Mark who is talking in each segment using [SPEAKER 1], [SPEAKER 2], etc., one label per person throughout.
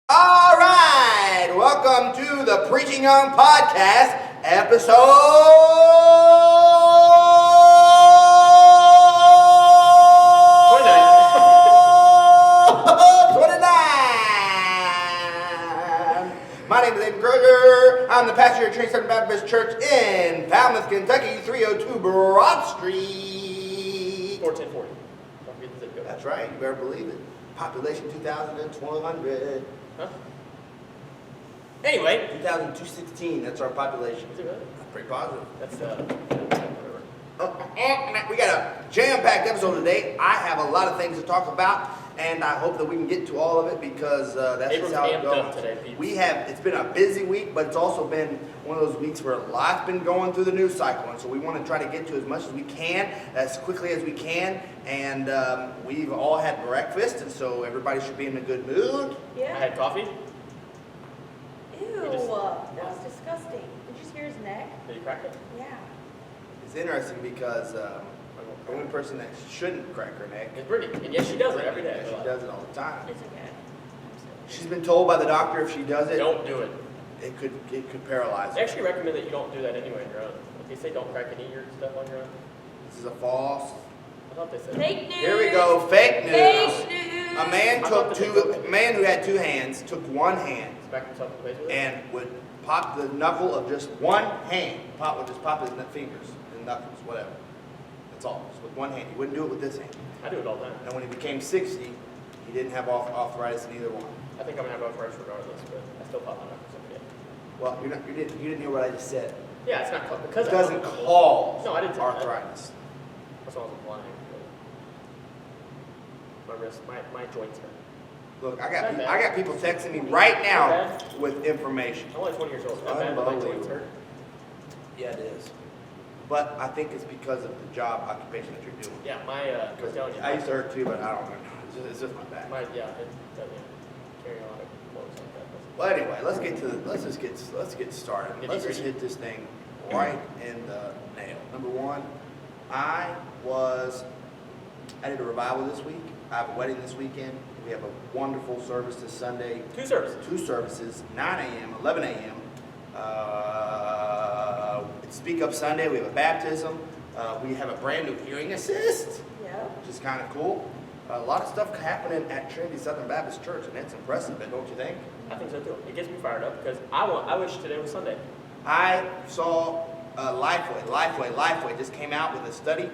[SPEAKER 1] All right, welcome to the Preaching Young Podcast, episode 29. My name is Aiden Kroger. I'm the pastor at Trinity Southern Baptist Church in Falmouth, Kentucky, 302 Broad Street.
[SPEAKER 2] 1440. Don't forget the zip code.
[SPEAKER 1] That's right, you better believe it. Population 2,200.
[SPEAKER 2] Huh? Anyway.
[SPEAKER 1] 2,216, that's our population.
[SPEAKER 2] Is it really?
[SPEAKER 1] That's pretty positive.
[SPEAKER 2] That's, whatever.
[SPEAKER 1] We got a jam-packed episode today. I have a lot of things to talk about, and I hope that we can get to all of it because that's just how it goes.
[SPEAKER 2] Today, Pete.
[SPEAKER 1] It's been a busy week, but it's also been one of those weeks where a lot's been going through the news cycle, and so we want to try to get to as much as we can, as quickly as we can, and we've all had breakfast, and so everybody should be in a good mood.
[SPEAKER 3] Yeah.
[SPEAKER 2] I had coffee.
[SPEAKER 3] Ew, that was disgusting. Did you hear his neck?
[SPEAKER 2] Did you crack it?
[SPEAKER 3] Yeah.
[SPEAKER 1] It's interesting because the only person that shouldn't crack her neck
[SPEAKER 2] It's Brittany. And yes, she does it every day.
[SPEAKER 1] She does it all the time.
[SPEAKER 3] It's okay.
[SPEAKER 1] She's been told by the doctor if she does it,
[SPEAKER 2] Don't do it.
[SPEAKER 1] it could paralyze
[SPEAKER 2] They
[SPEAKER 1] her.
[SPEAKER 2] actually recommend that you don't do that anyway on your own. Like they say don't crack any of your stuff on your own.
[SPEAKER 1] This is a false.
[SPEAKER 2] I thought they said
[SPEAKER 3] Fake news.
[SPEAKER 1] Here we go, fake news.
[SPEAKER 3] Fake news.
[SPEAKER 1] A man who had two hands took one hand
[SPEAKER 2] Smack himself in the face with it.
[SPEAKER 1] and would pop the knuckle of just one hand. Would just pop his fingers and knuckles, whatever. That's all, just with one hand. He wouldn't do it with this hand.
[SPEAKER 2] I do it all the time.
[SPEAKER 1] And when he became 60, he didn't have arthritis in either one.
[SPEAKER 2] I think I'm gonna have arthritis regardless, but I still pop my knuckles every day.
[SPEAKER 1] Well, you didn't hear what I just said.
[SPEAKER 2] Yeah, it's not because
[SPEAKER 1] It doesn't cause
[SPEAKER 2] No, I didn't say that.
[SPEAKER 1] arthritis.
[SPEAKER 2] That's why I was implying. My wrist, my joints hurt.
[SPEAKER 1] Look, I got people texting me right now with information.
[SPEAKER 2] I'm only 20 years old. Not bad, but my joints hurt.
[SPEAKER 1] Yeah, it is. But I think it's because of the job occupation that you're doing.
[SPEAKER 2] Yeah, I'm telling you.
[SPEAKER 1] I used to hurt too, but I don't know. It's just my back.
[SPEAKER 2] It doesn't carry a lot of clothes like that.
[SPEAKER 1] Well, anyway, let's get started. Let's just hit this thing right in the nail. Number one, I did a revival this week. I have a wedding this weekend. We have a wonderful service this Sunday.
[SPEAKER 2] Two services, 9 a.m., 11 a.m. It's Speak Up Sunday. We have a baptism. We have a brand new hearing assist,
[SPEAKER 3] Yeah.
[SPEAKER 1] which is kind of cool. A lot of stuff happening at Trinity Southern Baptist Church, and it's impressive, don't you think?
[SPEAKER 2] I think so too. It gets me fired up because I wish today was Sunday.
[SPEAKER 1] I saw Lifeway just came out with a study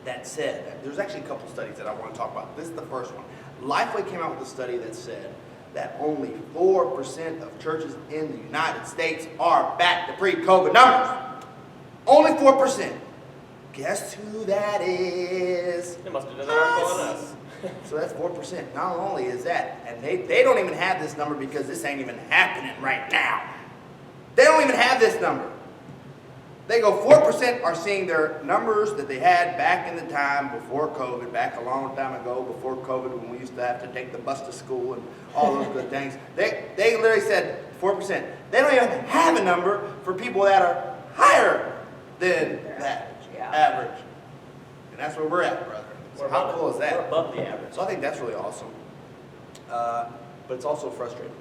[SPEAKER 1] that said, there's actually a couple studies that I want to talk about. This is the first one. Lifeway came out with a study that said that only 4% of churches in the United States are back to pre-COVID numbers. Only 4%. Guess who that is?
[SPEAKER 2] They must have done that article on us.
[SPEAKER 1] So that's 4%. Not only is that, and they don't even have this number because this ain't even happening right now. They don't even have this number. They go 4% are seeing their numbers that they had back in the time before COVID, back a long time ago before COVID when we used to have to take the bus to school and all those good things. They literally said 4%. They don't even have a number for people that are higher than that average. And that's where we're at, brother. So how cool is that?
[SPEAKER 2] We're above the average.
[SPEAKER 1] So I think that's really awesome. But it's also frustrating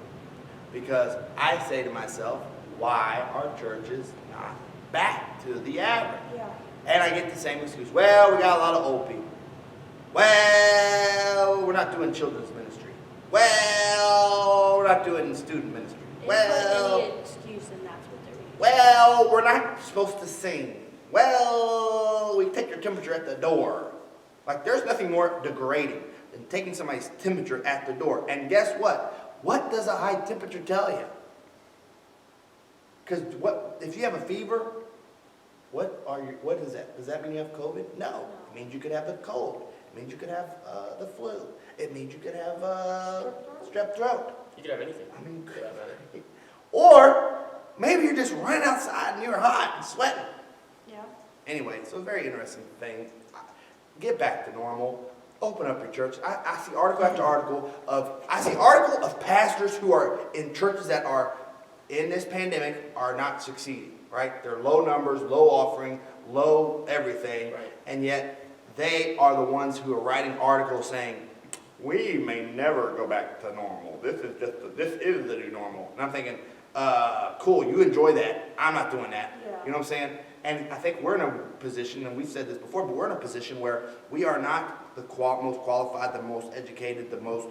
[SPEAKER 1] because I say to myself, why are churches not back to the average?
[SPEAKER 3] Yeah.
[SPEAKER 1] And I get the same excuse. Well, we got a lot of old people. Well, we're not doing children's ministry. Well, we're not doing student ministry. Well,
[SPEAKER 3] any excuse, and that's what they're doing.
[SPEAKER 1] well, we're not supposed to sing. Well, we take your temperature at the door. Like, there's nothing more degrading than taking somebody's temperature at the door. And guess what? What does a high temperature tell you? Because if you have a fever, what is that? Does that mean you have COVID? No. It means you could have the cold. It means you could have the flu. It means you could have strep throat.
[SPEAKER 2] You could have anything.
[SPEAKER 1] I mean,
[SPEAKER 2] for that matter.
[SPEAKER 1] or maybe you're just running outside and you're hot and sweating.
[SPEAKER 3] Yeah.
[SPEAKER 1] Anyway, so a very interesting thing. Get back to normal. Open up your church. I see article after article of pastors who are in churches that are in this pandemic are not succeeding, right? They're low numbers, low offering, low everything,
[SPEAKER 4] Right.
[SPEAKER 1] and yet they are the ones who are writing articles saying, we may never go back to normal. This is the new normal. And I'm thinking, cool, you enjoy that. I'm not doing that.
[SPEAKER 3] Yeah.
[SPEAKER 1] You know what I'm saying? And I think we're in a position, and we've said this before, but we're in a position where we are not the most qualified, the most educated, the most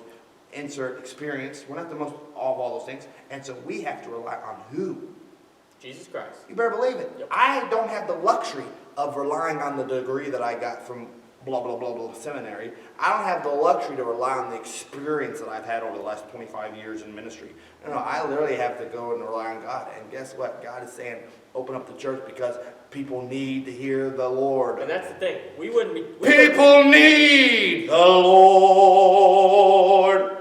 [SPEAKER 1] insert experience. We're not the most of all those things. And so we have to rely on who?
[SPEAKER 4] Jesus Christ.
[SPEAKER 1] You better believe it.
[SPEAKER 4] Yep.
[SPEAKER 1] I don't have the luxury of relying on the degree that I got from blah, blah, blah, blah, seminary. I don't have the luxury to rely on the experience that I've had over the last 25 years in ministry. No, I literally have to go and rely on God. And guess what? God is saying, open up the church because people need to hear the Lord.
[SPEAKER 4] And that's the thing. We wouldn't be.
[SPEAKER 1] People need the Lord.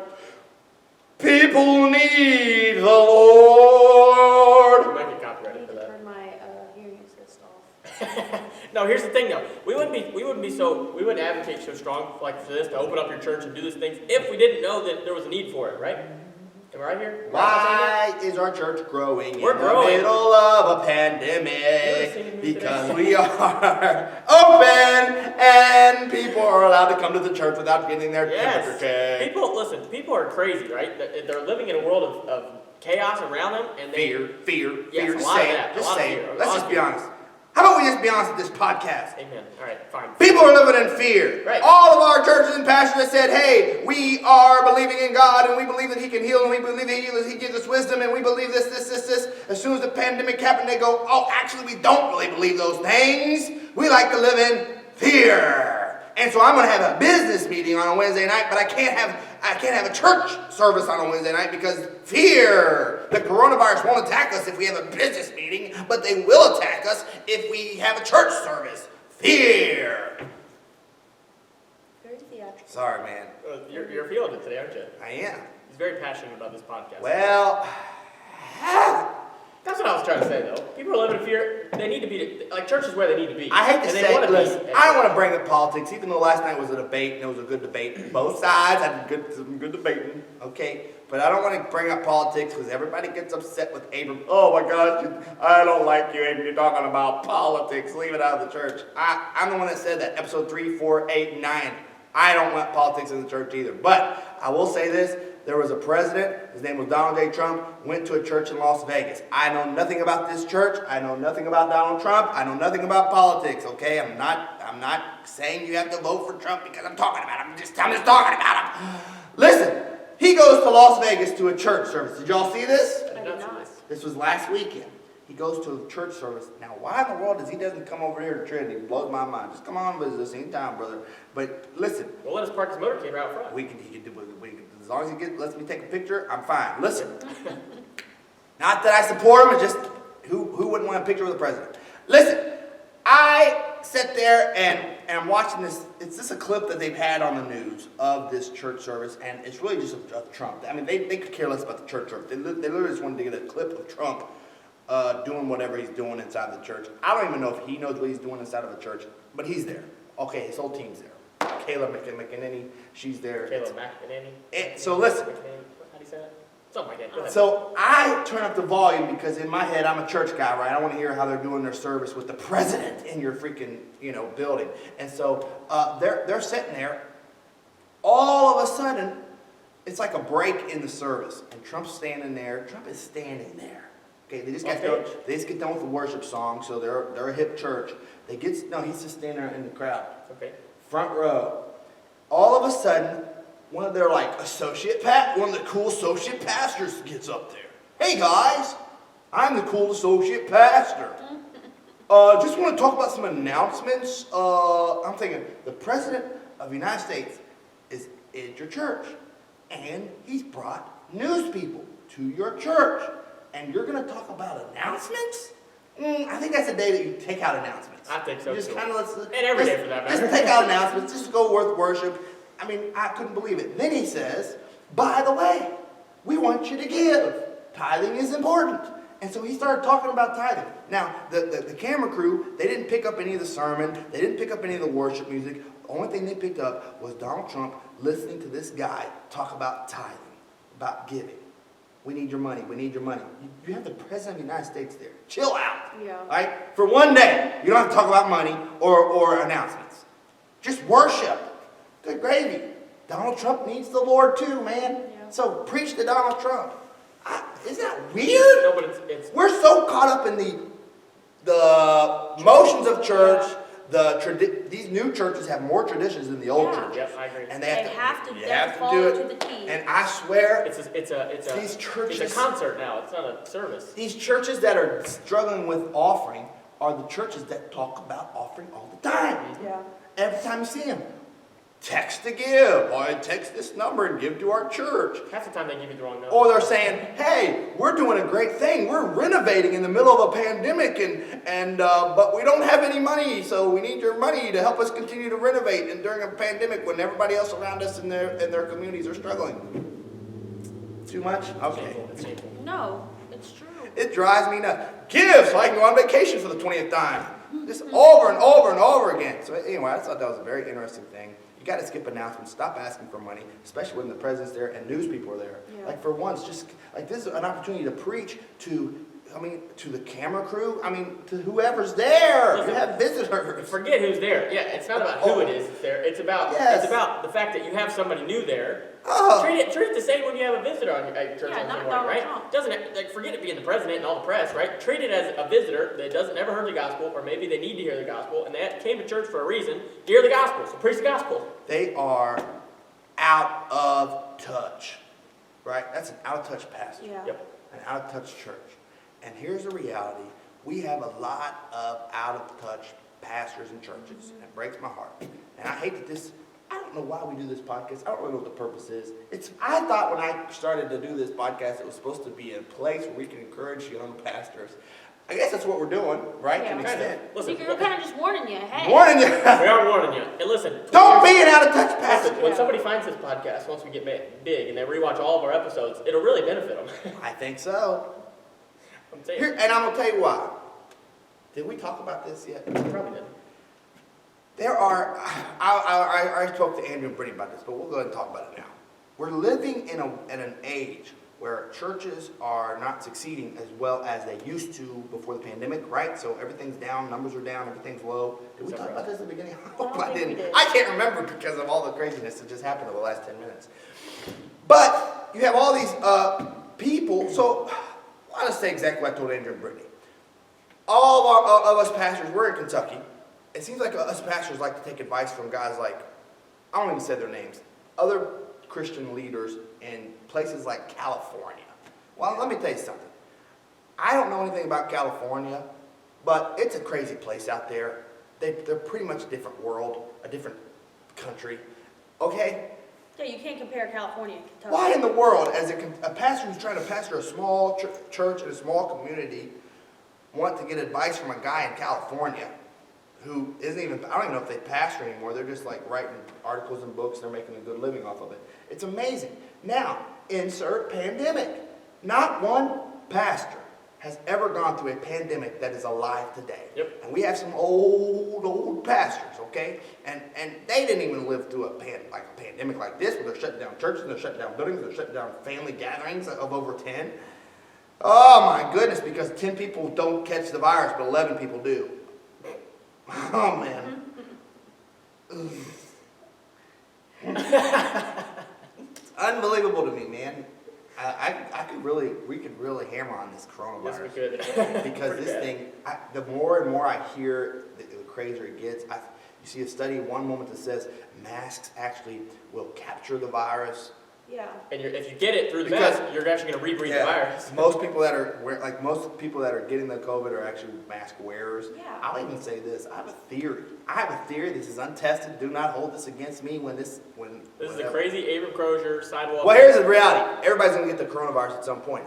[SPEAKER 1] People need the Lord.
[SPEAKER 4] You might get
[SPEAKER 3] I
[SPEAKER 4] copyrighted
[SPEAKER 3] need
[SPEAKER 4] for
[SPEAKER 3] to
[SPEAKER 4] that.
[SPEAKER 3] turn my hearing assist off.
[SPEAKER 4] No, here's the thing though. We wouldn't advocate so strong like for this to open up your church and do these things if we didn't know that there was a need for it, right? Am I right here?
[SPEAKER 1] Why is our church growing
[SPEAKER 4] We're
[SPEAKER 1] in
[SPEAKER 4] growing.
[SPEAKER 1] the middle of a
[SPEAKER 4] You wanna sing
[SPEAKER 1] pandemic?
[SPEAKER 4] with me
[SPEAKER 1] Because
[SPEAKER 4] today?
[SPEAKER 1] we are open and people are allowed to come to the church without getting their temperature
[SPEAKER 4] Yes.
[SPEAKER 1] checked.
[SPEAKER 4] People are crazy, right? They're living in a world of chaos around them, and they
[SPEAKER 1] Fear.
[SPEAKER 4] Yes,
[SPEAKER 1] Just
[SPEAKER 4] a lot
[SPEAKER 1] say
[SPEAKER 4] of
[SPEAKER 1] it.
[SPEAKER 4] that, a
[SPEAKER 1] Just
[SPEAKER 4] lot of
[SPEAKER 1] say
[SPEAKER 4] fear,
[SPEAKER 1] it.
[SPEAKER 4] a
[SPEAKER 1] Let's
[SPEAKER 4] lot
[SPEAKER 1] just
[SPEAKER 4] of
[SPEAKER 1] be
[SPEAKER 4] fear.
[SPEAKER 1] honest. How about we just be honest with this podcast?
[SPEAKER 4] Amen. All right, fine.
[SPEAKER 1] People are living in fear.
[SPEAKER 4] Right.
[SPEAKER 1] All of our churches and pastors have said, hey, we are believing in God and we believe that He can heal and we believe that He gives us wisdom and we believe this. As soon as the pandemic happened, they go, oh, actually, we don't really believe those things. We like to live in fear. And so I'm going to have a business meeting on a Wednesday night, but I can't have a church service on a Wednesday night because fear. The coronavirus won't attack us if we have a business meeting, but they will attack us if we have a church service. Fear.
[SPEAKER 3] Very theatrical.
[SPEAKER 1] Sorry, man.
[SPEAKER 4] You're feeling it today, aren't you?
[SPEAKER 1] I am.
[SPEAKER 4] He's very passionate about this podcast.
[SPEAKER 1] Well,
[SPEAKER 4] That's what I was trying to say, though. People are living in fear. They need to be, like, church is where they need to be.
[SPEAKER 1] I hate to
[SPEAKER 4] And they
[SPEAKER 1] say
[SPEAKER 4] wanna
[SPEAKER 1] it,
[SPEAKER 4] be
[SPEAKER 1] listen,
[SPEAKER 4] at
[SPEAKER 1] I don't
[SPEAKER 4] church.
[SPEAKER 1] want to bring up politics, even though last night was a debate, and it was a good debate. Both sides had some good debating, okay? But I don't want to bring up politics because everybody gets upset with Abram. Oh my gosh, I don't like you, Abram. You're talking about politics. Leave it out of the church. I'm the one that said that, episode 3, 4, 8, and 9. I don't want politics in the church either. But I will say this. There was a president, his name was Donald J. Trump, went to a church in Las Vegas. I know nothing about this church. I know nothing about Donald Trump. I know nothing about politics, okay? I'm not saying you have to vote for Trump because I'm talking about him. I'm just talking about him. Listen, he goes to Las Vegas to a church service. Did y'all see this?
[SPEAKER 3] I did not.
[SPEAKER 1] This was last weekend. He goes to a church service. Now, why in the world does he doesn't come over here to Trinity? It blows my mind. Just come on and visit us anytime, brother. But listen,
[SPEAKER 4] Well, let us park his motorcade right out front.
[SPEAKER 1] he can do as long as he lets me take a picture, I'm fine. Listen, not that I support him, it's just who wouldn't want a picture with the president? Listen, I sit there and I'm watching this. It's just a clip that they've had on the news of this church service, and it's really just of Trump. I mean, they could care less about the church service. They literally just wanted to get a clip of Trump doing whatever he's doing inside the church. I don't even know if he knows what he's doing inside of a church, but he's there. Okay, his whole team's there. Kayla McEnany, she's there.
[SPEAKER 4] Kayla McEnany.
[SPEAKER 1] So listen.
[SPEAKER 4] How do you say that? Something like that. Go ahead.
[SPEAKER 1] So I turn up the volume because in my head I'm a church guy, right? I want to hear how they're doing their service with the president in your freaking, building. And so they're sitting there. All of a sudden, it's like a break in the service, and Trump's standing there. Trump is standing there. Okay, they just get done with the worship song, so they're a hip church. He's just standing there in the crowd.
[SPEAKER 4] Okay.
[SPEAKER 1] Front row. All of a sudden, one of the cool associate pastors gets up there. Hey guys, I'm the cool associate pastor. Just want to talk about some announcements. I'm thinking, the President of the United States is in your church, and he's brought news people to your church, and you're going to talk about announcements? I think that's the day that you take out announcements.
[SPEAKER 4] I think so,
[SPEAKER 1] You just
[SPEAKER 4] too.
[SPEAKER 1] kind of
[SPEAKER 4] And every day for that matter.
[SPEAKER 1] Just take out announcements. Just go worth worship. I mean, I couldn't believe it. Then he says, by the way, we want you to give. Tithing is important. And so he started talking about tithing. Now, the camera crew, they didn't pick up any of the sermon. They didn't pick up any of the worship music. The only thing they picked up was Donald Trump listening to this guy talk about tithing, about giving. We need your money. We need your money. You have the President of the United States there. Chill out.
[SPEAKER 3] Yeah.
[SPEAKER 1] Right? For one day, you don't have to talk about money or announcements. Just worship. Good gravy. Donald Trump needs the Lord too, man.
[SPEAKER 3] Yeah.
[SPEAKER 1] So preach to Donald Trump. Isn't that weird?
[SPEAKER 4] No, but it's
[SPEAKER 1] We're so caught up in the motions of church. These new churches have more traditions than the old
[SPEAKER 3] Yeah.
[SPEAKER 1] churches.
[SPEAKER 4] Yep, I agree.
[SPEAKER 1] And
[SPEAKER 3] They have to,
[SPEAKER 1] you
[SPEAKER 3] they have
[SPEAKER 1] have
[SPEAKER 3] to
[SPEAKER 1] to
[SPEAKER 3] follow
[SPEAKER 1] do
[SPEAKER 3] to
[SPEAKER 1] it.
[SPEAKER 3] the T.
[SPEAKER 1] And I swear,
[SPEAKER 4] It's a
[SPEAKER 1] these churches,
[SPEAKER 4] it's a concert now. It's not a service.
[SPEAKER 1] these churches that are struggling with offering are the churches that talk about offering all the time.
[SPEAKER 3] Yeah.
[SPEAKER 1] Every time you see them, text to give. Or text this number and give to our church.
[SPEAKER 4] Half the time they give you the wrong number.
[SPEAKER 1] Or they're saying, hey, we're doing a great thing. We're renovating in the middle of a pandemic, but we don't have any money, so we need your money to help us continue to renovate and during a pandemic when everybody else around us in their communities are struggling. Too much? Okay.
[SPEAKER 4] It's shameful.
[SPEAKER 3] No, it's true.
[SPEAKER 1] It drives me nuts. Give so I can go on vacation for the 20th time. Just over and over and over again. So anyway, I thought that was a very interesting thing. You got to skip announcements. Stop asking for money, especially when the president's there and news people are there.
[SPEAKER 3] Yeah.
[SPEAKER 1] Like for once, just like this is an opportunity to preach to the camera crew. To whoever's there.
[SPEAKER 4] Listen,
[SPEAKER 1] you have visitors.
[SPEAKER 4] Forget who's there. Yeah, it's not about who it is that's there. It's about
[SPEAKER 1] Yes.
[SPEAKER 4] it's about the fact that you have somebody new there.
[SPEAKER 1] Oh.
[SPEAKER 4] Treat it the same when you have a visitor at your church
[SPEAKER 3] Yeah,
[SPEAKER 4] on
[SPEAKER 3] not
[SPEAKER 4] Sunday morning,
[SPEAKER 3] Donald
[SPEAKER 4] right?
[SPEAKER 3] Trump.
[SPEAKER 4] Doesn't forget it being the president and all the press, right? Treat it as a visitor that doesn't ever heard the gospel, or maybe they need to hear the gospel, and they came to church for a reason to hear the gospel. So preach the gospel.
[SPEAKER 1] They are out of touch, right? That's an out of touch pastor.
[SPEAKER 3] Yeah.
[SPEAKER 4] Yep.
[SPEAKER 1] An out of touch church. And here's the reality. We have a lot of out of touch pastors and churches. And it breaks my heart. And I hate that I don't know why we do this podcast. I don't really know what the purpose is. I thought when I started to do this podcast, it was supposed to be a place where we can encourage young pastors. I guess that's what we're doing, right?
[SPEAKER 3] Yeah,
[SPEAKER 1] To an
[SPEAKER 3] kind
[SPEAKER 1] extent.
[SPEAKER 4] Listen,
[SPEAKER 3] We're kind of just warning you. Hey.
[SPEAKER 1] Warning you.
[SPEAKER 4] we are warning you. And listen,
[SPEAKER 1] Don't be an out of touch pastor.
[SPEAKER 4] listen, when somebody finds this podcast, once we get big and they rewatch all of our episodes, it'll really benefit them.
[SPEAKER 1] I think so.
[SPEAKER 4] I'm saying.
[SPEAKER 1] And I'm going to tell you why. Did we talk about this yet?
[SPEAKER 4] Probably did.
[SPEAKER 1] There are, I spoke to Andrew and Brittany about this, but we'll go ahead and talk about it now. We're living in an age where churches are not succeeding as well as they used to before the pandemic, right? So everything's down, numbers are down, everything's low. Did we talk about this at the beginning? I hope I
[SPEAKER 3] think we
[SPEAKER 1] didn't.
[SPEAKER 3] did.
[SPEAKER 1] I can't remember because of all the craziness that just happened over the last 10 minutes. But you have all these people, so I'll just say exactly what I told Andrew and Brittany. All of us pastors, we're in Kentucky. It seems like us pastors like to take advice from guys like, I don't even say their names, other Christian leaders in places like California. Well, let me tell you something. I don't know anything about California, but it's a crazy place out there. They're pretty much a different world, a different country. Okay?
[SPEAKER 3] Yeah, you can't compare California and Kentucky.
[SPEAKER 1] Why in the world, as a pastor who's trying to pastor a small church in a small community, want to get advice from a guy in California who isn't even, I don't even know if they pastor anymore. They're just like writing articles and books and they're making a good living off of it. It's amazing. Now, insert pandemic. Not one pastor has ever gone through a pandemic that is alive today.
[SPEAKER 4] Yep.
[SPEAKER 1] And we have some old pastors, okay? And they didn't even live through a pandemic like this, where they're shutting down churches, they're shutting down buildings, they're shutting down family gatherings of over 10. Oh my goodness, because 10 people don't catch the virus, but 11 people do. Oh man. It's unbelievable to me, man. We could really hammer on this coronavirus.
[SPEAKER 4] Yes, we could.
[SPEAKER 1] Because this thing, the more and more I hear, the crazier it gets. You see a study one moment that says masks actually will capture the virus.
[SPEAKER 3] Yeah.
[SPEAKER 4] And if you get it through the
[SPEAKER 1] Because-
[SPEAKER 4] mask, you're actually going to rebreathe the virus.
[SPEAKER 1] Most people that are getting the COVID are actually mask wearers.
[SPEAKER 3] Yeah.
[SPEAKER 1] I'll even say this. I have a theory. This is untested. Do not hold this against me
[SPEAKER 4] This is a crazy Abram Crozier sidewalk.
[SPEAKER 1] Well, here's the reality. Everybody's going to get the coronavirus at some point.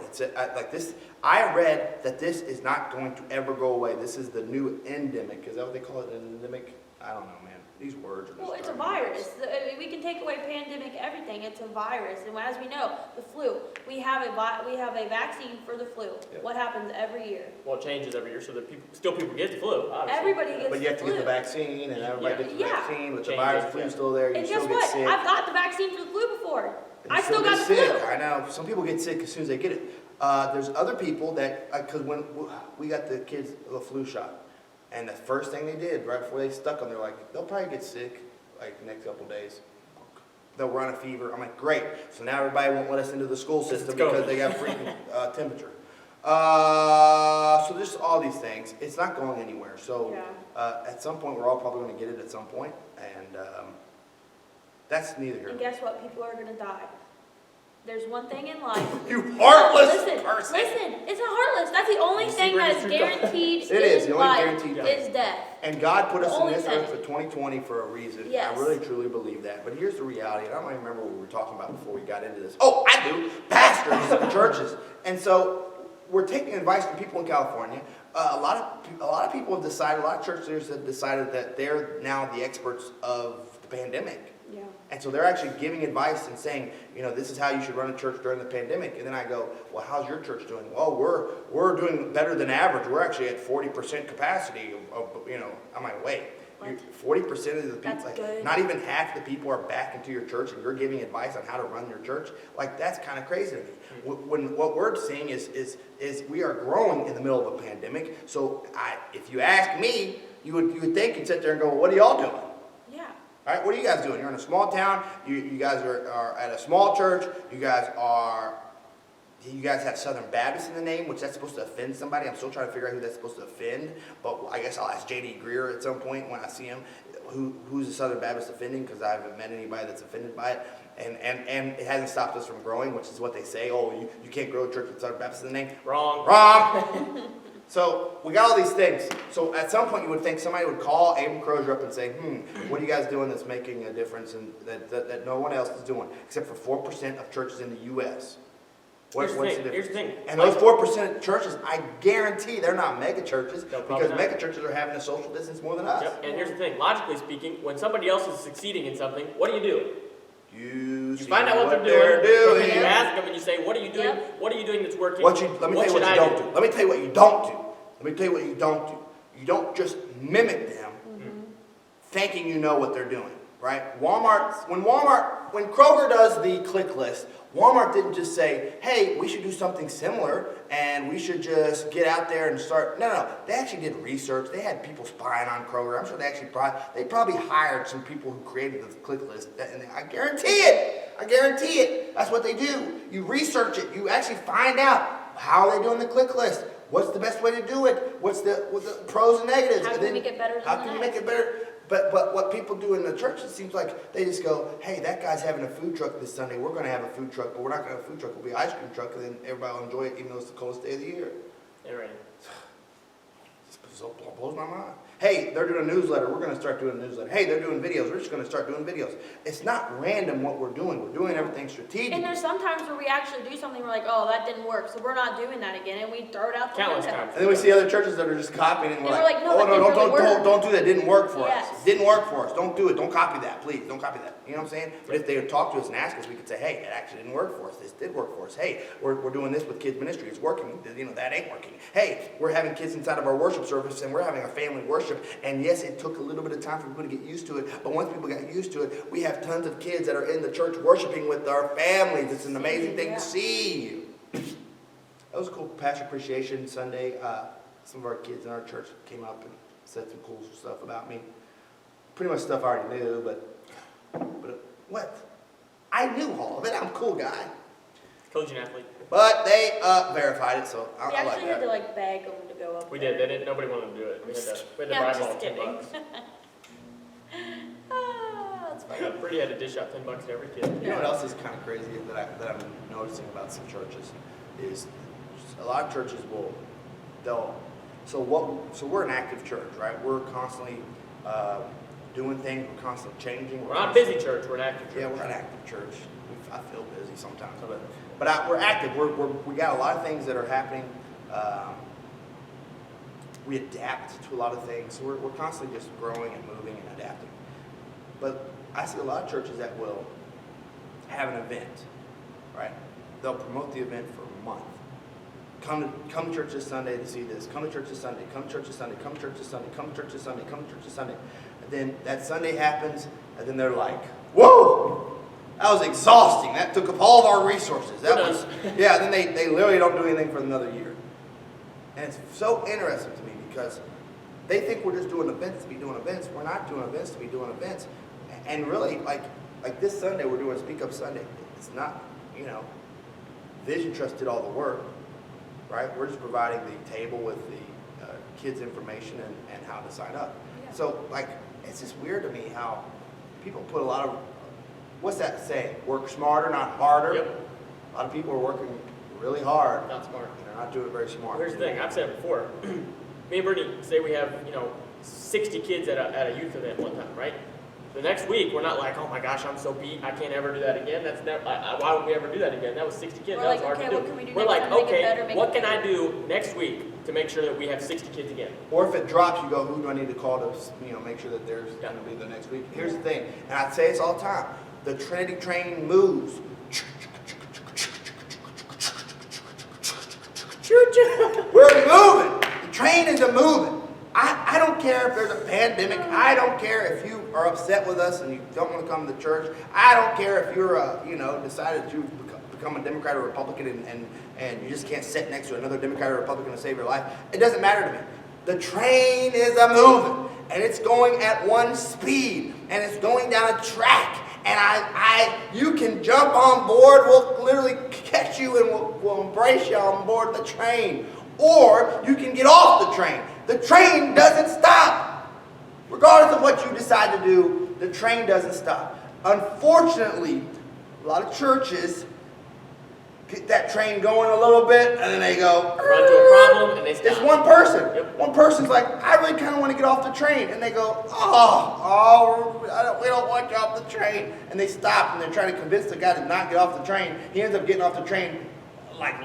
[SPEAKER 1] Like this. I read that this is not going to ever go away. This is the new endemic. Is that what they call it? An endemic? I don't know, man. These words are just.
[SPEAKER 3] Well, it's a
[SPEAKER 1] driving me
[SPEAKER 3] virus.
[SPEAKER 1] nuts.
[SPEAKER 3] We can take away pandemic, everything. It's a virus, and as we know, the flu. We have a vaccine for the flu.
[SPEAKER 1] Yeah.
[SPEAKER 3] What happens every year?
[SPEAKER 4] Well, it changes every year, so that people get the flu, obviously.
[SPEAKER 3] Everybody gets
[SPEAKER 1] But you have
[SPEAKER 3] the
[SPEAKER 1] to get
[SPEAKER 3] flu.
[SPEAKER 1] the vaccine, and everybody gets the
[SPEAKER 3] Yeah.
[SPEAKER 1] vaccine, but the
[SPEAKER 4] Changes,
[SPEAKER 1] virus flu's still there, you
[SPEAKER 3] And
[SPEAKER 1] still
[SPEAKER 3] guess
[SPEAKER 1] get
[SPEAKER 3] what?
[SPEAKER 1] sick.
[SPEAKER 3] I've got the vaccine for the flu before.
[SPEAKER 1] And
[SPEAKER 3] I
[SPEAKER 1] you
[SPEAKER 3] still got
[SPEAKER 1] get
[SPEAKER 3] the
[SPEAKER 1] sick.
[SPEAKER 3] flu.
[SPEAKER 1] I know, some people get sick as soon as they get it. There's other people that, because when we got the kids the flu shot, and the first thing they did, right before they stuck them, they're like, they'll probably get sick, like, the next couple days. They'll run a fever. I'm like, great. So now everybody won't let us into the school system
[SPEAKER 4] It's COVID.
[SPEAKER 1] because they got freaking temperature. So just all these things. It's not going anywhere. So at some point, we're all probably going to get it at some point, and that's neither here.
[SPEAKER 3] And guess what? People are going to die. There's one thing in life.
[SPEAKER 1] You heartless
[SPEAKER 3] Listen,
[SPEAKER 1] person.
[SPEAKER 3] it's not heartless. That's the only
[SPEAKER 4] You see
[SPEAKER 3] thing
[SPEAKER 4] where
[SPEAKER 3] that is
[SPEAKER 4] this is going?
[SPEAKER 3] guaranteed
[SPEAKER 1] It is,
[SPEAKER 3] in
[SPEAKER 1] the only
[SPEAKER 3] life
[SPEAKER 1] guaranteed thing.
[SPEAKER 3] is death.
[SPEAKER 1] And God put us
[SPEAKER 3] The
[SPEAKER 1] in
[SPEAKER 3] only
[SPEAKER 1] this earth
[SPEAKER 3] thing.
[SPEAKER 1] for 2020 for a reason.
[SPEAKER 3] Yes.
[SPEAKER 1] I really truly believe that. But here's the reality, and I don't even remember what we were talking about before we got into this. Oh, I do. Pastors of churches. And so we're taking advice from people in California. A lot of people have decided, a lot of church leaders have decided that they're now the experts of the pandemic.
[SPEAKER 3] Yeah.
[SPEAKER 1] And so they're actually giving advice and saying, this is how you should run a church during the pandemic. And then I go, well, how's your church doing? Well, we're doing better than average. We're actually at 40% capacity. I'm like, wait,
[SPEAKER 3] What?
[SPEAKER 1] 40% of the people,
[SPEAKER 3] That's
[SPEAKER 1] like,
[SPEAKER 3] good.
[SPEAKER 1] not even half the people are back into your church, and you're giving advice on how to run your church. Like, that's kind of crazy to me. When what we're seeing is we are growing in the middle of a pandemic. So if you ask me, you would think you'd sit there and go, well, what are y'all doing?
[SPEAKER 3] Yeah.
[SPEAKER 1] All right, what are you guys doing? You're in a small town. You guys are at a small church. You guys have Southern Baptist in the name, which that's supposed to offend somebody. I'm still trying to figure out who that's supposed to offend. But I guess I'll ask J.D. Greer at some point when I see him, who's the Southern Baptist offending, because I haven't met anybody that's offended by it. And it hasn't stopped us from growing, which is what they say. Oh, you can't grow a church with Southern Baptist in the name.
[SPEAKER 4] Wrong.
[SPEAKER 1] Wrong. So we got all these things. So at some point you would think somebody would call Abram Crozier up and say, what are you guys doing that's making a difference and that no one else is doing, except for 4% of churches in the U.S. What's the difference?
[SPEAKER 4] Here's the thing.
[SPEAKER 1] And those 4% of churches, I guarantee they're not mega churches,
[SPEAKER 4] No, probably
[SPEAKER 1] because
[SPEAKER 4] not.
[SPEAKER 1] mega churches are having a social distance more than us.
[SPEAKER 4] Yep. And here's the thing. Logically speaking, when somebody else is succeeding in something, what do?
[SPEAKER 1] You
[SPEAKER 4] Find out what they're
[SPEAKER 1] doing.
[SPEAKER 4] And you ask them and you say, what are you doing?
[SPEAKER 3] Yep.
[SPEAKER 4] What are you doing that's working?
[SPEAKER 1] Let me tell you what
[SPEAKER 4] should
[SPEAKER 1] you
[SPEAKER 4] I
[SPEAKER 1] don't do. Let me tell you what you don't do. Let me tell you what you don't do. You don't just mimic them, thinking you know what they're doing, right? When Kroger does the click list, Walmart didn't just say, hey, we should do something similar and we should just get out there and start. No. They actually did research. They had people spying on Kroger. I'm sure they probably hired some people who created the click list. And I guarantee it. That's what they do. You research it. You actually find out how are they doing the click list. What's the best way to do it? What's the pros and negatives?
[SPEAKER 3] How
[SPEAKER 1] And
[SPEAKER 3] can we
[SPEAKER 1] then
[SPEAKER 3] make it better than
[SPEAKER 1] How
[SPEAKER 3] the
[SPEAKER 1] can you
[SPEAKER 3] next?
[SPEAKER 1] make it better? But what people do in the church, it seems like they just go, hey, that guy's having a food truck this Sunday. We're going to have a food truck, but we're not going to have a food truck. It'll be an ice cream truck, and then everybody will enjoy it, even though it's the coldest day of the year.
[SPEAKER 4] Yeah, right.
[SPEAKER 1] It blows my mind. Hey, they're doing a newsletter. We're going to start doing a newsletter. Hey, they're doing videos. We're just going to start doing videos. It's not random what we're doing. We're doing everything strategic.
[SPEAKER 3] And there's sometimes where we actually do something, we're like, oh, that didn't work, so we're not doing that again, and we throw it out the
[SPEAKER 4] Countless
[SPEAKER 3] window.
[SPEAKER 4] times.
[SPEAKER 1] And then we see other churches that are just copying it, and we're
[SPEAKER 3] And
[SPEAKER 1] like,
[SPEAKER 3] we're like, no,
[SPEAKER 1] oh,
[SPEAKER 3] that
[SPEAKER 1] no,
[SPEAKER 3] didn't really work.
[SPEAKER 1] don't do that. It didn't work for us.
[SPEAKER 3] Yes.
[SPEAKER 1] It didn't work for us. Don't do it. Don't copy that, please. Don't copy that. You know what I'm saying? But if they would talk to us and ask us, we could say, hey, it actually didn't work for us. This did work for us. Hey, we're doing this with kids ministry. It's working. That ain't working. Hey, we're having kids inside of our worship service, and we're having a family worship. And yes, it took a little bit of time for people to get used to it. But once people got used to it, we have tons of kids that are in the church worshiping with our families. It's an amazing thing to see. That was a cool Pastor Appreciation Sunday. Some of our kids in our church came up and said some cool stuff about me. Pretty much stuff I already knew, but what? I knew all of it. I'm a cool guy.
[SPEAKER 4] Collegiate athlete.
[SPEAKER 1] But they verified it, so I
[SPEAKER 3] We
[SPEAKER 1] like
[SPEAKER 3] actually had to
[SPEAKER 1] that.
[SPEAKER 3] beg them to go up
[SPEAKER 4] We
[SPEAKER 3] there.
[SPEAKER 4] did. They didn't. Nobody wanted to do it. We had to
[SPEAKER 3] Yeah,
[SPEAKER 4] bribe
[SPEAKER 3] just
[SPEAKER 4] them all
[SPEAKER 3] kidding.
[SPEAKER 4] $10.
[SPEAKER 3] That's funny.
[SPEAKER 4] Pretty had to dish out $10 to every kid.
[SPEAKER 1] You know what else is kind of crazy that I'm noticing about some churches is a lot of churches so we're an active church, right? We're constantly doing things. We're constantly changing.
[SPEAKER 4] We're not a busy church. We're an active church.
[SPEAKER 1] Yeah, we're an active church. I feel busy sometimes, but we're active. We got a lot of things that are happening. We adapt to a lot of things. So we're constantly just growing and moving and adapting. But I see a lot of churches that will have an event, right? They'll promote the event for a month. Come to church this Sunday to see this. Come to church this Sunday. Come to church this Sunday. Come to church this Sunday. Come to church this Sunday. Come to church this Sunday. And then that Sunday happens, and then they're like, whoa, that was exhausting. That took up all of our resources. That was, yeah, then they literally don't do anything for another year. And it's so interesting to me because they think we're just doing events to be doing events. We're not doing events to be doing events. And really, like this Sunday, we're doing Speak Up Sunday. It's not, Vision Trust did all the work, right? We're just providing the table with the kids' information and how to sign up.
[SPEAKER 3] Yeah.
[SPEAKER 1] So, it's just weird to me how people put a lot of, what's that saying? Work smarter, not harder.
[SPEAKER 4] Yep.
[SPEAKER 1] A lot of people are working really hard.
[SPEAKER 4] Not smart.
[SPEAKER 1] And they're not doing it very smart.
[SPEAKER 4] Here's the thing, I've said it before. Me and Brittany, say we have, 60 kids at a youth event one time, right? The next week, we're not like, oh my gosh, I'm so beat, I can't ever do that again. That's never, why would we ever do that again? That was 60 kids,
[SPEAKER 3] We're
[SPEAKER 4] that was
[SPEAKER 3] like,
[SPEAKER 4] hard
[SPEAKER 3] okay,
[SPEAKER 4] to do.
[SPEAKER 3] what can we do
[SPEAKER 4] We're
[SPEAKER 3] next
[SPEAKER 4] like,
[SPEAKER 3] time to make it
[SPEAKER 4] okay,
[SPEAKER 3] better, make
[SPEAKER 4] what
[SPEAKER 3] it
[SPEAKER 4] can
[SPEAKER 3] better?
[SPEAKER 4] I do next week to make sure that we have 60 kids again?
[SPEAKER 1] Or if it drops, you go, who do I need to call to, make sure that there's going to be the next week? Here's the thing, and I say this all the time. The Trinity train moves. We're moving. The train is moving. I don't care if there's a pandemic. I don't care if you are upset with us and you don't want to come to church. I don't care if you're, decided to become a Democrat or Republican and you just can't sit next to another Democrat or Republican to save your life. It doesn't matter to me. The train is moving and it's going at one speed and it's going down a track. And you can jump on board. We'll literally catch you and we'll embrace you on board the train. Or you can get off the train. The train doesn't stop. Regardless of what you decide to do, the train doesn't stop. Unfortunately, a lot of churches get that train going a little bit and then they go,
[SPEAKER 4] Run into a problem and they stop.
[SPEAKER 1] it's one person.
[SPEAKER 4] Yep.
[SPEAKER 1] One person's like, I really kind of want to get off the train. And they go, we don't want you off the train. And they stop and they're trying to convince the guy to not get off the train. He ends up getting off the train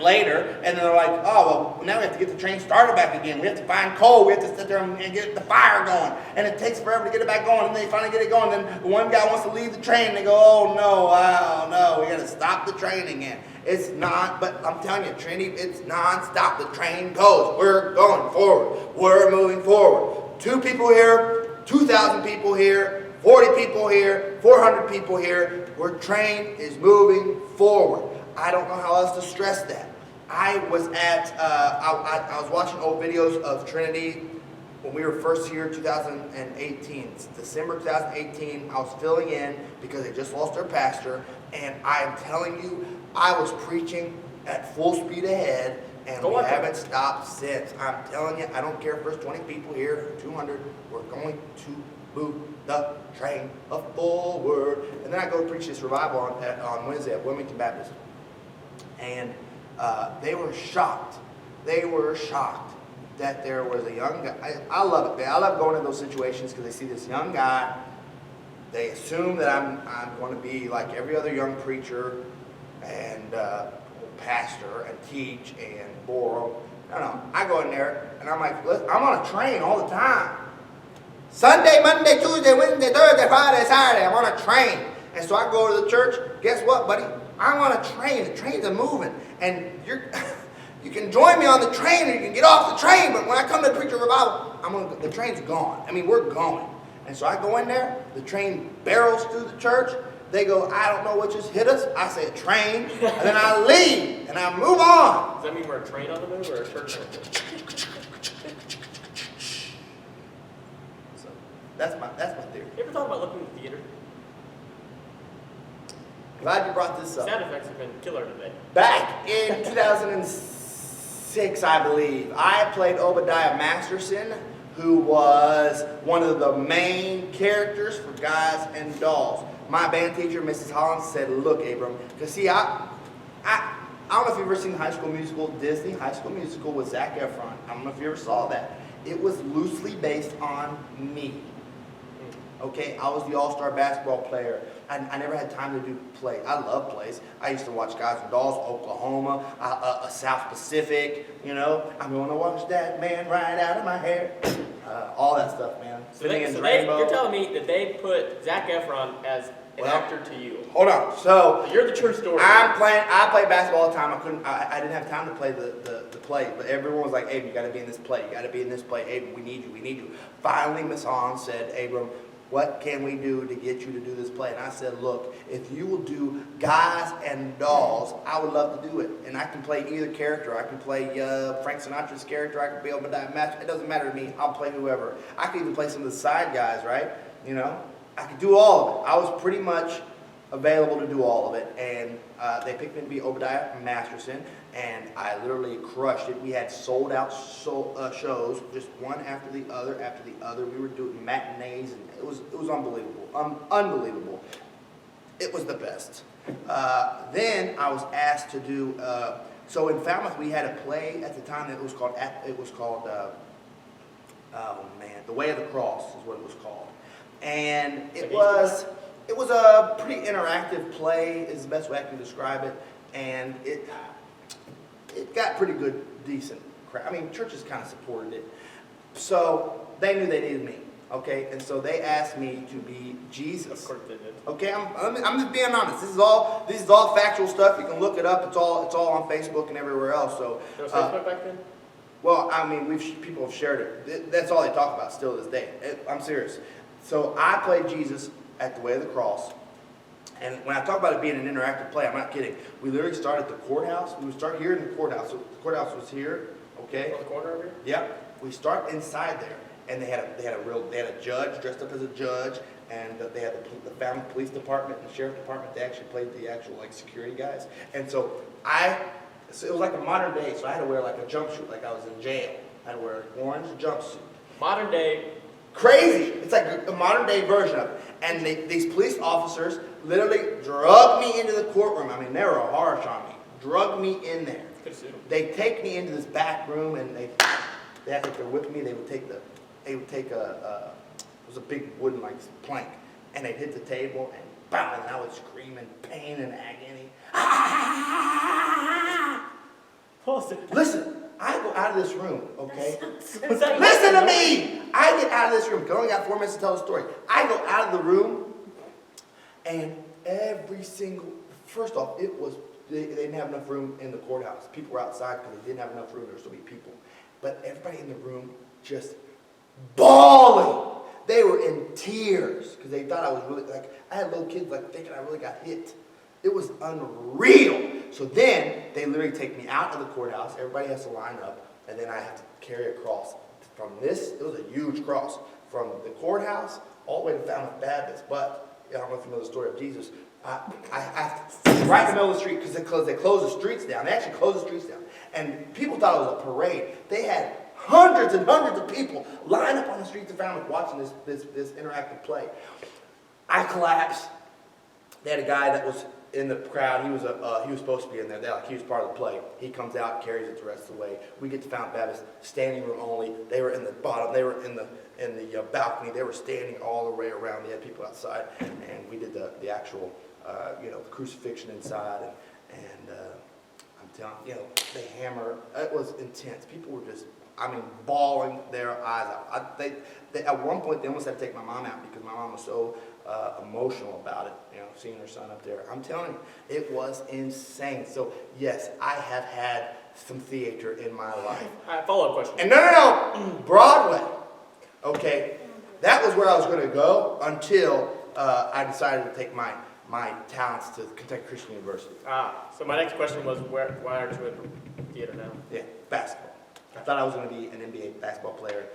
[SPEAKER 1] later. And then they're like, now we have to get the train started back again. We have to find coal. We have to sit there and get the fire going. And it takes forever to get it back going. And they finally get it going. And then one guy wants to leave the train. And they go, oh no, we got to stop the train again. It's not, but I'm telling you, Trinity, it's non-stop. The train goes. We're going forward. We're moving forward. 2 people here, 2,000 people here, 40 people here, 400 people here. Our train is moving forward. I don't know how else to stress that. I was at, I was watching old videos of Trinity when we were first here, 2018. It's December 2018. I was filling in because they just lost their pastor. And I'm telling you, I was preaching at full speed ahead, and we haven't stopped since. I'm telling you, I don't care if there's 20 people here, 200. We're going to move the train forward. And then I go preach this revival on Wednesday at Wilmington Baptist. And they were shocked. They were shocked that there was a young guy. I love it. I love going in those situations because they see this young guy. They assume that I'm going to be like every other young preacher and pastor and teach and bore them. No. I go in there and I'm like, listen, I'm on a train all the time. Sunday, Monday, Tuesday, Wednesday, Thursday, Friday, Saturday, I'm on a train. And so I go to the church. Guess what, buddy? I'm on a train. The trains are moving. And you can join me on the train or you can get off the train. But when I come to preach a revival, the train's gone. I mean, we're going. And so I go in there, the train barrels through the church. They go, I don't know what just hit us. I say, train. And then I leave and I move on.
[SPEAKER 4] Does that mean we're a train on the move or a church on the move?
[SPEAKER 1] So that's my theory.
[SPEAKER 4] You ever thought about looking at the theater?
[SPEAKER 1] Glad you brought this up.
[SPEAKER 4] Sound effects have been killer today.
[SPEAKER 1] Back in 2006, I believe, I played Obadiah Masterson, who was one of the main characters for Guys and Dolls. My band teacher, Mrs. Holland, said, look, Abram, because see, I don't know if you've ever seen High School Musical, Disney High School Musical with Zac Efron. I don't know if you ever saw that. It was loosely based on me. Okay, I was the all-star basketball player. I never had time to do plays. I love plays. I used to watch Guys and Dolls, Oklahoma, South Pacific, I'm going to watch that man right out of my hair. all that stuff, man.
[SPEAKER 4] So,
[SPEAKER 1] Finnegan's
[SPEAKER 4] you're
[SPEAKER 1] Rainbow.
[SPEAKER 4] telling me that they put Zac Efron as an
[SPEAKER 1] Well,
[SPEAKER 4] actor to you.
[SPEAKER 1] Hold on. So
[SPEAKER 4] You're the true story.
[SPEAKER 1] I play basketball all the time. I didn't have time to play the play, but everyone was like, Abe, you got to be in this play. You got to be in this play. Abe, we need you. Finally, Miss Hahn said, Abram, what can we do to get you to do this play? And I said, look, if you will do guys and dolls, I would love to do it. And I can play either character. I can play Frank Sinatra's character. I can be Obadiah Match. It doesn't matter to me. I'll play whoever. I can even play some of the side guys, right? You know, I could do all of it. I was pretty much available to do all of it, and they picked me to be Obadiah Masterson, and I literally crushed it. We had sold out shows, just one after the other. We were doing matinees, and it was unbelievable, unbelievable. It was the best. Then I was asked to do. So in Falmouth, we had a play at the time that was called. Oh man, The Way of the Cross is what it was called, and it was a pretty interactive play, is the best way I can describe it, and it got pretty good, decent crowd. I mean, churches kind of supported it, so they knew they needed me, okay, and so they asked me to be Jesus.
[SPEAKER 4] Of course they did.
[SPEAKER 1] Okay, I'm just being honest. This is all factual stuff. You can look it up. It's all on Facebook and everywhere else. So.
[SPEAKER 4] There was Facebook back then?
[SPEAKER 1] Well, I mean, people have shared it. That's all they talk about still to this day. I'm serious. So I played Jesus at the Way of the Cross. And when I talk about it being an interactive play, I'm not kidding. We literally start at the courthouse. We would start here in the courthouse. So the courthouse was here, okay?
[SPEAKER 4] On the corner over here?
[SPEAKER 1] Yep. We start inside there, and they had a judge dressed up as a judge, and they had the Falmouth Police Department and the Sheriff Department. They actually played the actual security guys. And so it was like a modern day. So I had to wear like a jumpsuit, like I was in jail. I had to wear an orange jumpsuit.
[SPEAKER 4] Modern day.
[SPEAKER 1] Crazy. It's like a modern day version of it. And these police officers literally drug me into the courtroom. I mean, they were harsh on me. Drug me in there. They take me into this back room, and they act like they're whipping me. They would take it was a big wooden plank, and they'd hit the table, and bam, and I would scream in pain and agony. Listen, I go out of this room, okay? Listen to me! I get out of this room. I only got 4 minutes to tell the story. I go out of the room, and first off, they didn't have enough room in the courthouse. People were outside because they didn't have enough room. There were so many people. But everybody in the room just bawling. They were in tears because they thought I was really, I had little kids thinking I really got hit. It was unreal. So then they literally take me out of the courthouse. Everybody has to line up, and then I have to carry a cross from this. It was a huge cross from the courthouse all the way to Falmouth Baptist. But I don't know if you know the story of Jesus. I right in the middle of the street because they closed the streets down. They actually closed the streets down, and people thought it was a parade. They had hundreds and hundreds of people line up on the streets of Falmouth watching this interactive play. I collapsed. They had a guy that was in the crowd. He was supposed to be in there. He was part of the play. He comes out, carries it the rest of the way. We get to Falmouth Baptist, standing room only. They were in the bottom. They were in the balcony. They were standing all the way around. They had people outside, and we did the actual the crucifixion inside, and I'm telling you, they hammer. It was intense. People were just, bawling their eyes out. They at one point they almost had to take my mom out because my mom was so emotional about it. Seeing her son up there. I'm telling you, it was insane. So yes, I have had some theater in my life.
[SPEAKER 4] Follow-up question.
[SPEAKER 1] And no, Broadway. Okay, that was where I was going to go until I decided to take my talents to Kentucky Christian University.
[SPEAKER 4] So my next question was, why aren't you in theater now?
[SPEAKER 1] Yeah, basketball. I thought I was going to be an NBA basketball player.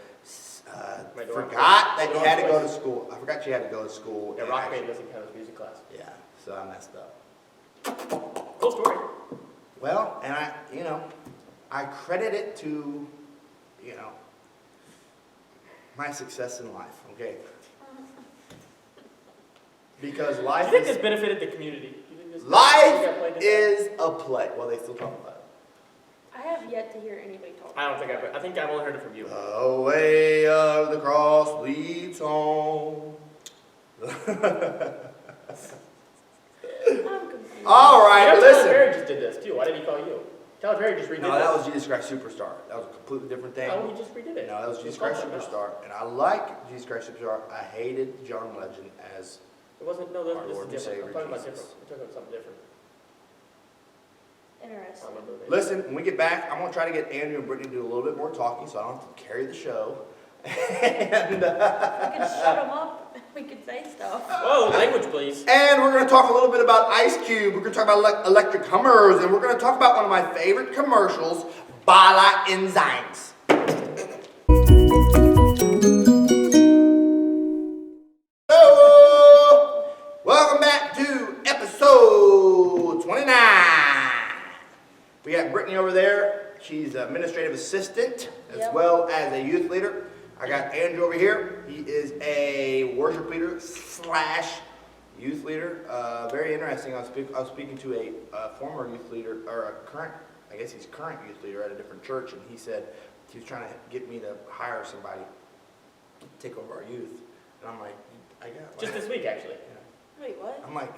[SPEAKER 1] Forgot that you had to go to school. I forgot you had to go to school.
[SPEAKER 4] Yeah, rock band doesn't count as music class.
[SPEAKER 1] Yeah, so I messed up.
[SPEAKER 4] Cool story.
[SPEAKER 1] Well, and I credit it to, my success in life, okay? Because life
[SPEAKER 4] Do you think this benefited the community?
[SPEAKER 1] Life is a play. Well, they still talk about it.
[SPEAKER 3] I have yet to hear anybody talk.
[SPEAKER 4] I think I've only heard it from you.
[SPEAKER 1] The way of the cross leads home.
[SPEAKER 3] I'm confused.
[SPEAKER 1] All right,
[SPEAKER 4] Tyler
[SPEAKER 1] listen.
[SPEAKER 4] Perry just did this too. Why did he call you? Tyler Perry just redid
[SPEAKER 1] No, that
[SPEAKER 4] this.
[SPEAKER 1] was Jesus Christ Superstar. That was a completely different thing.
[SPEAKER 4] Oh, he just redid it.
[SPEAKER 1] No, that was Jesus Christ Superstar. And I like Jesus Christ Superstar. I hated John Legend as
[SPEAKER 4] It wasn't, no,
[SPEAKER 1] Our
[SPEAKER 4] this
[SPEAKER 1] Lord and
[SPEAKER 4] is different.
[SPEAKER 1] Savior
[SPEAKER 4] I'm talking about
[SPEAKER 1] Jesus.
[SPEAKER 4] different. I'm talking about something different. I
[SPEAKER 3] Interesting.
[SPEAKER 4] don't remember the name.
[SPEAKER 1] Listen, when we get back, I'm going to try to get Andrew and Brittany to do a little bit more talking so I don't have to carry the show. And,
[SPEAKER 3] We could shut them up. We could say stuff.
[SPEAKER 4] Whoa, language, please.
[SPEAKER 1] and we're going to talk a little bit about Ice Cube. We're going to talk about electric Hummers. And we're going to talk about one of my favorite commercials, Bala Enzymes. Hello! Welcome back to episode 29. We got Brittany over there. She's an administrative assistant as
[SPEAKER 3] Yep.
[SPEAKER 1] well as a youth leader. I got Andrew over here. He is a worship leader / youth leader. Very interesting. I was speaking to a former youth leader, or a current, I guess he's current youth leader at a different church, and he said he was trying to get me to hire somebody to take over our youth. And I'm like, I got
[SPEAKER 4] Just this week, actually.
[SPEAKER 1] Yeah.
[SPEAKER 3] Wait, what?
[SPEAKER 1] I'm like,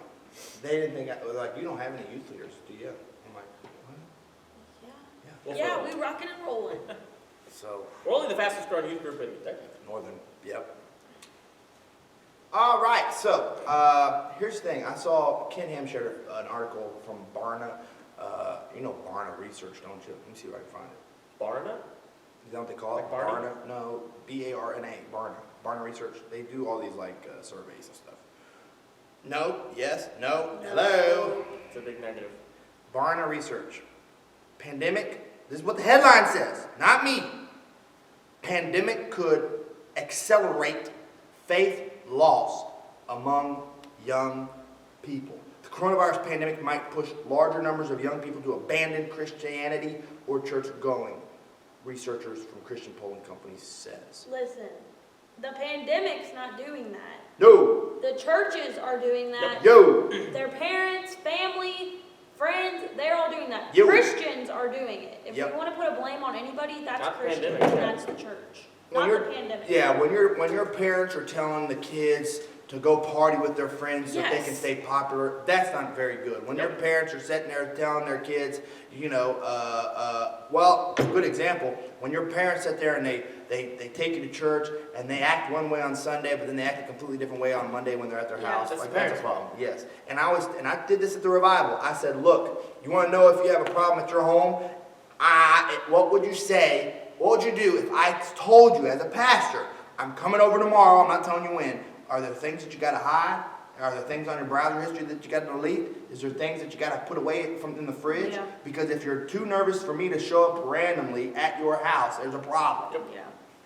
[SPEAKER 1] they didn't think I was like, you don't have any youth leaders, do you? I'm like, what?
[SPEAKER 3] Yeah.
[SPEAKER 1] Yeah.
[SPEAKER 3] Yeah, we rocking and rolling.
[SPEAKER 1] So,
[SPEAKER 4] We're only the fastest growing youth group in Kentucky.
[SPEAKER 1] Northern, yep. All right, so here's the thing. I saw Ken Ham shared an article from Barna. You know Barna Research, don't you? Let me see if I can find it.
[SPEAKER 4] Barna?
[SPEAKER 1] Is that what they call it?
[SPEAKER 4] Like Barney?
[SPEAKER 1] Barna? No, B-A-R-N-A, Barna. Barna Research. They do all these like surveys and stuff. No, yes, no, hello.
[SPEAKER 4] It's a big negative.
[SPEAKER 1] Barna Research. Pandemic, this is what the headline says, not me. Pandemic could accelerate faith loss among young people. The coronavirus pandemic might push larger numbers of young people to abandon Christianity or church going, researchers from Christian polling companies says.
[SPEAKER 3] Listen, the pandemic's not doing that.
[SPEAKER 1] No.
[SPEAKER 3] The churches are doing that.
[SPEAKER 1] Yo.
[SPEAKER 3] Their parents, family, friends, they're all doing that.
[SPEAKER 1] Yo.
[SPEAKER 3] Christians are doing it. If
[SPEAKER 1] Yep.
[SPEAKER 3] we want to put a blame on anybody, that's
[SPEAKER 4] Not
[SPEAKER 3] Christians
[SPEAKER 4] pandemic,
[SPEAKER 3] and
[SPEAKER 4] yeah.
[SPEAKER 3] that's the church.
[SPEAKER 1] When
[SPEAKER 3] Not
[SPEAKER 1] you're-
[SPEAKER 3] the pandemic.
[SPEAKER 1] Yeah, when your parents are telling the kids to go party with their friends so they can
[SPEAKER 3] Yes.
[SPEAKER 1] stay popular, that's not very good. When your parents are sitting there telling their kids, you know, well, good example, when your parents sit there and they take you to church and they act one way on Sunday, but then they act a completely different way on Monday when they're at their
[SPEAKER 3] Yeah,
[SPEAKER 1] house.
[SPEAKER 4] that's
[SPEAKER 1] Like,
[SPEAKER 4] the
[SPEAKER 1] that's a
[SPEAKER 4] parents'
[SPEAKER 1] problem. Yes. And I did this at the revival. I said, look, you want to know if you have a problem at your home? What would you say? What would you do if I told you as a pastor, I'm coming over tomorrow, I'm not telling you when, are there things that you got to hide? Are there things on your browser history that you got to delete? Is there things that you got to put away from in the fridge?
[SPEAKER 3] Yeah.
[SPEAKER 1] Because if you're too nervous for me to show up randomly at your house, there's a problem.
[SPEAKER 3] Yeah.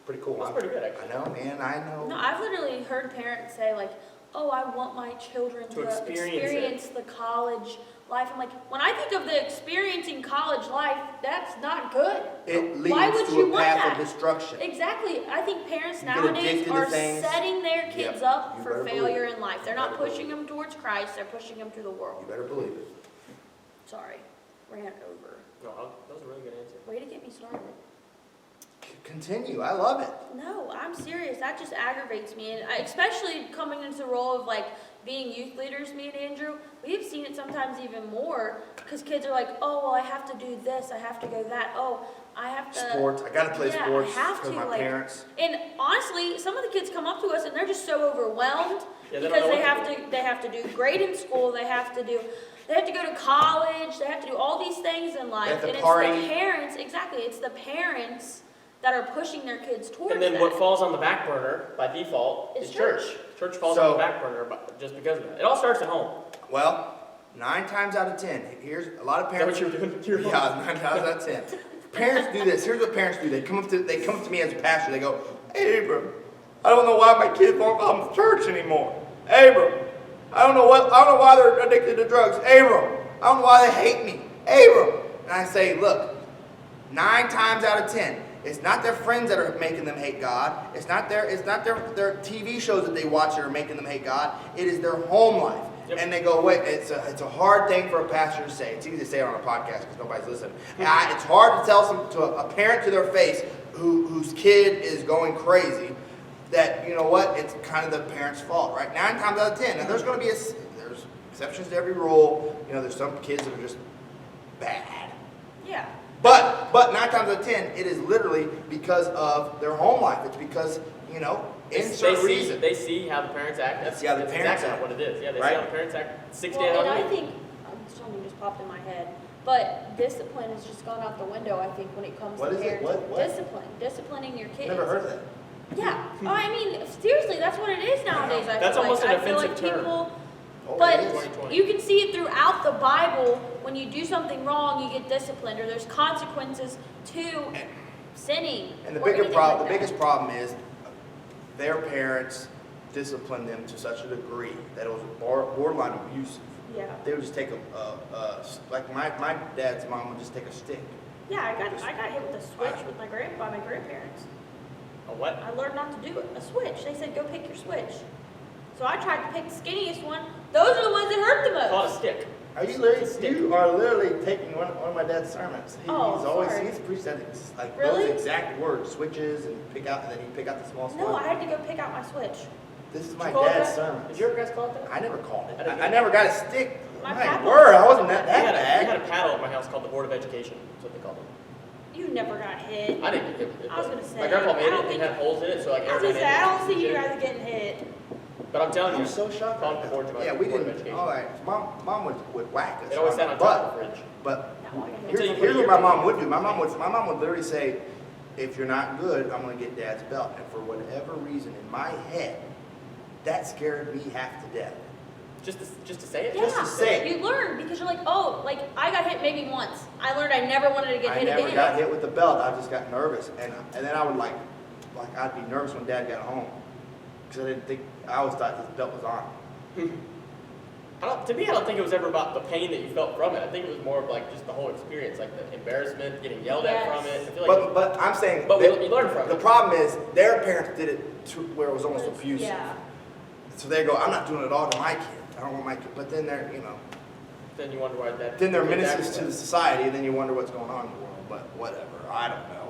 [SPEAKER 1] Pretty cool.
[SPEAKER 4] That's
[SPEAKER 1] huh?
[SPEAKER 4] pretty good, actually.
[SPEAKER 1] I know, man. I know.
[SPEAKER 3] No, I've literally heard parents say like, "Oh, I want my children
[SPEAKER 4] To
[SPEAKER 3] to
[SPEAKER 4] experience
[SPEAKER 3] experience the college life." I'm like, when I think of the experiencing college life, that's not good.
[SPEAKER 1] It
[SPEAKER 3] Why
[SPEAKER 1] leads
[SPEAKER 3] would
[SPEAKER 1] to
[SPEAKER 3] you
[SPEAKER 1] a
[SPEAKER 3] want
[SPEAKER 1] path
[SPEAKER 3] that?
[SPEAKER 1] of destruction.
[SPEAKER 3] Exactly. I think parents
[SPEAKER 1] You get
[SPEAKER 3] nowadays
[SPEAKER 1] addicted to
[SPEAKER 3] are
[SPEAKER 1] things.
[SPEAKER 3] setting their kids
[SPEAKER 1] Yep.
[SPEAKER 3] up
[SPEAKER 1] You
[SPEAKER 3] for
[SPEAKER 1] better
[SPEAKER 3] failure
[SPEAKER 1] believe it.
[SPEAKER 3] in life. They're
[SPEAKER 1] You
[SPEAKER 3] not
[SPEAKER 1] better
[SPEAKER 3] pushing
[SPEAKER 1] believe
[SPEAKER 3] them towards Christ. They're pushing them to the
[SPEAKER 1] You
[SPEAKER 3] world.
[SPEAKER 1] better believe it.
[SPEAKER 3] Sorry, ran over.
[SPEAKER 4] No, that was a really good answer.
[SPEAKER 3] Way to get me started.
[SPEAKER 1] Continue. I love it.
[SPEAKER 3] No, I'm serious. That just aggravates me, and especially coming into the role of like being youth leaders. Me and Andrew, we've seen it sometimes even more because kids are like, "Oh, well, I have to do this. I have to go that. Oh, I have to."
[SPEAKER 1] Sports. I got to play
[SPEAKER 3] Yeah, I
[SPEAKER 1] sports
[SPEAKER 3] have
[SPEAKER 1] because
[SPEAKER 3] to,
[SPEAKER 1] my
[SPEAKER 3] like-
[SPEAKER 1] parents.
[SPEAKER 3] And honestly, some of the kids come up to us and they're just so overwhelmed
[SPEAKER 4] Yeah, they don't
[SPEAKER 3] because
[SPEAKER 4] know
[SPEAKER 3] they
[SPEAKER 4] what
[SPEAKER 3] have to they have to do great in school. They have to go to college. They have to do all these things in life.
[SPEAKER 1] have to
[SPEAKER 3] And
[SPEAKER 1] party.
[SPEAKER 3] it's the parents, exactly. It's the parents that are pushing their kids towards
[SPEAKER 4] And then
[SPEAKER 3] that.
[SPEAKER 4] what falls on the back burner by default
[SPEAKER 3] Is
[SPEAKER 4] is church. Church falls
[SPEAKER 1] So-
[SPEAKER 4] on the back burner just because of that. It all starts at home.
[SPEAKER 1] Well, 9 times out of 10. Here's a lot of
[SPEAKER 4] Is that
[SPEAKER 1] parents.
[SPEAKER 4] what you're doing? You're
[SPEAKER 1] Yeah, 9 times out of 10. Parents do this. Here's what parents do. They come up to me as a pastor. They go, "Hey, Abram, I don't know why my kids won't come to church anymore. Abram, I don't know why they're addicted to drugs. Abram, I don't know why they hate me. Abram." And I say, look, 9 times out of 10, it's not their friends that are making them hate God. It's not their TV shows that they watch that are making them hate God. It is their home life.
[SPEAKER 4] Yep.
[SPEAKER 1] And they go, wait, it's a hard thing for a pastor to say. It's easy to say it on a podcast because nobody's listening. It's hard to tell a parent to their face whose kid is going crazy that, you know what, it's kind of the parent's fault, right? 9 times out of 10. Now, there's going to be there's exceptions to every rule. You know, there's some kids that are just bad.
[SPEAKER 3] Yeah.
[SPEAKER 1] But 9 times out of 10, it is literally because of their home life. It's because, insert reason.
[SPEAKER 4] They see how the parents act.
[SPEAKER 1] They see how the
[SPEAKER 4] that's
[SPEAKER 1] parents
[SPEAKER 4] exactly
[SPEAKER 1] act.
[SPEAKER 4] what it is. Yeah, they
[SPEAKER 1] Right.
[SPEAKER 4] see how the parents act 6
[SPEAKER 3] Well,
[SPEAKER 4] days out
[SPEAKER 3] and
[SPEAKER 4] of
[SPEAKER 3] I
[SPEAKER 4] the week.
[SPEAKER 3] think, something just popped in my head, but discipline has just gone out the window, I think, when it comes
[SPEAKER 1] What
[SPEAKER 3] to
[SPEAKER 1] is it?
[SPEAKER 3] parenting.
[SPEAKER 1] What?
[SPEAKER 3] Disciplining your kids.
[SPEAKER 1] Never heard of that.
[SPEAKER 3] Yeah, oh, I mean, seriously, that's what it is nowadays. I
[SPEAKER 4] That's
[SPEAKER 3] feel
[SPEAKER 4] almost
[SPEAKER 3] like.
[SPEAKER 4] an
[SPEAKER 3] I feel like
[SPEAKER 4] offensive term.
[SPEAKER 3] people,
[SPEAKER 1] Oh,
[SPEAKER 3] but
[SPEAKER 1] it is.
[SPEAKER 4] 2020.
[SPEAKER 3] you can see it throughout the Bible. When you do something wrong, you get disciplined, or there's consequences to sinning.
[SPEAKER 1] And the
[SPEAKER 3] or
[SPEAKER 1] bigger
[SPEAKER 3] anything
[SPEAKER 1] problem,
[SPEAKER 3] like
[SPEAKER 1] the
[SPEAKER 3] that.
[SPEAKER 1] biggest problem is their parents disciplined them to such a degree that it was borderline abusive.
[SPEAKER 3] Yeah,
[SPEAKER 1] They would just take like my dad's mom would just take a stick.
[SPEAKER 3] yeah. I got hit with a switch with my grandparents.
[SPEAKER 4] A what?
[SPEAKER 3] I learned not to do it. A switch. They said go pick your switch. So I tried to pick the skinniest one. Those are the ones that hurt the
[SPEAKER 4] Call it a
[SPEAKER 3] most.
[SPEAKER 4] stick.
[SPEAKER 1] Are you literally? You are literally taking one of my dad's sermons.
[SPEAKER 3] Sorry.
[SPEAKER 1] He's preached that like
[SPEAKER 3] Really?
[SPEAKER 1] those exact words, switches, and pick out, and then you pick out the small
[SPEAKER 3] No,
[SPEAKER 1] spot.
[SPEAKER 3] I had to go pick out my switch.
[SPEAKER 1] This is
[SPEAKER 4] Did
[SPEAKER 1] my
[SPEAKER 4] you call it
[SPEAKER 1] dad's
[SPEAKER 4] that?
[SPEAKER 1] sermon.
[SPEAKER 4] Did your guys call it that?
[SPEAKER 1] I never called it.
[SPEAKER 4] I didn't
[SPEAKER 1] I
[SPEAKER 4] either.
[SPEAKER 1] never got a stick.
[SPEAKER 3] My
[SPEAKER 1] My
[SPEAKER 3] papa-
[SPEAKER 1] word, I wasn't that
[SPEAKER 4] We had
[SPEAKER 1] bad.
[SPEAKER 4] a paddle at my house called the Board of Education. That's what they called it.
[SPEAKER 3] You never got hit.
[SPEAKER 4] I didn't get hit with it.
[SPEAKER 3] I was
[SPEAKER 4] but
[SPEAKER 3] gonna say,
[SPEAKER 4] my grandpa
[SPEAKER 3] I
[SPEAKER 4] made it.
[SPEAKER 3] don't
[SPEAKER 4] And
[SPEAKER 3] think-
[SPEAKER 4] it had holes in it, so like
[SPEAKER 3] I was
[SPEAKER 4] every
[SPEAKER 3] gonna say, I don't see you
[SPEAKER 4] night.
[SPEAKER 3] guys getting hit.
[SPEAKER 4] But I'm telling you,
[SPEAKER 1] I'm so shocked.
[SPEAKER 4] call
[SPEAKER 1] right
[SPEAKER 4] it the
[SPEAKER 1] now.
[SPEAKER 4] Board of
[SPEAKER 1] Yeah, we
[SPEAKER 4] Board of
[SPEAKER 1] didn't.
[SPEAKER 4] Education.
[SPEAKER 1] All right, mom would whack us.
[SPEAKER 4] It always sat on top
[SPEAKER 1] but,
[SPEAKER 4] of the fridge.
[SPEAKER 1] But
[SPEAKER 3] No, I got hit.
[SPEAKER 1] here's,
[SPEAKER 4] Until you put
[SPEAKER 1] here's
[SPEAKER 4] it
[SPEAKER 1] what
[SPEAKER 4] in
[SPEAKER 1] my
[SPEAKER 4] your
[SPEAKER 1] mom
[SPEAKER 4] mouth.
[SPEAKER 1] would do. My mom would literally say, if you're not good, I'm gonna get dad's belt. And for whatever reason, in my head, that scared me half to death.
[SPEAKER 4] Just to say it.
[SPEAKER 3] Yeah,
[SPEAKER 1] Just to say it.
[SPEAKER 3] you learn because you're like, oh, like I got hit maybe once. I learned I never wanted to get
[SPEAKER 1] I
[SPEAKER 3] hit
[SPEAKER 1] never
[SPEAKER 3] again.
[SPEAKER 1] got hit with the belt. I just got nervous, and then I would like I'd be nervous when dad got home because I always thought this belt was on.
[SPEAKER 4] To me, I don't think it was ever about the pain that you felt from it. I think it was more of like just the whole experience, like the embarrassment, getting yelled at from it. I feel like
[SPEAKER 1] But I'm saying,
[SPEAKER 4] But
[SPEAKER 1] that
[SPEAKER 4] you learn from
[SPEAKER 1] the
[SPEAKER 4] it.
[SPEAKER 1] problem is their parents did it to where it was almost abusive.
[SPEAKER 3] Yeah.
[SPEAKER 1] So they go, I'm not doing it all to my kid. I don't want my kid. But then they're,
[SPEAKER 4] then you wonder why that.
[SPEAKER 1] then they're
[SPEAKER 4] did that
[SPEAKER 1] menaces to the society, and then you wonder what's going on in the world. But whatever, I don't know.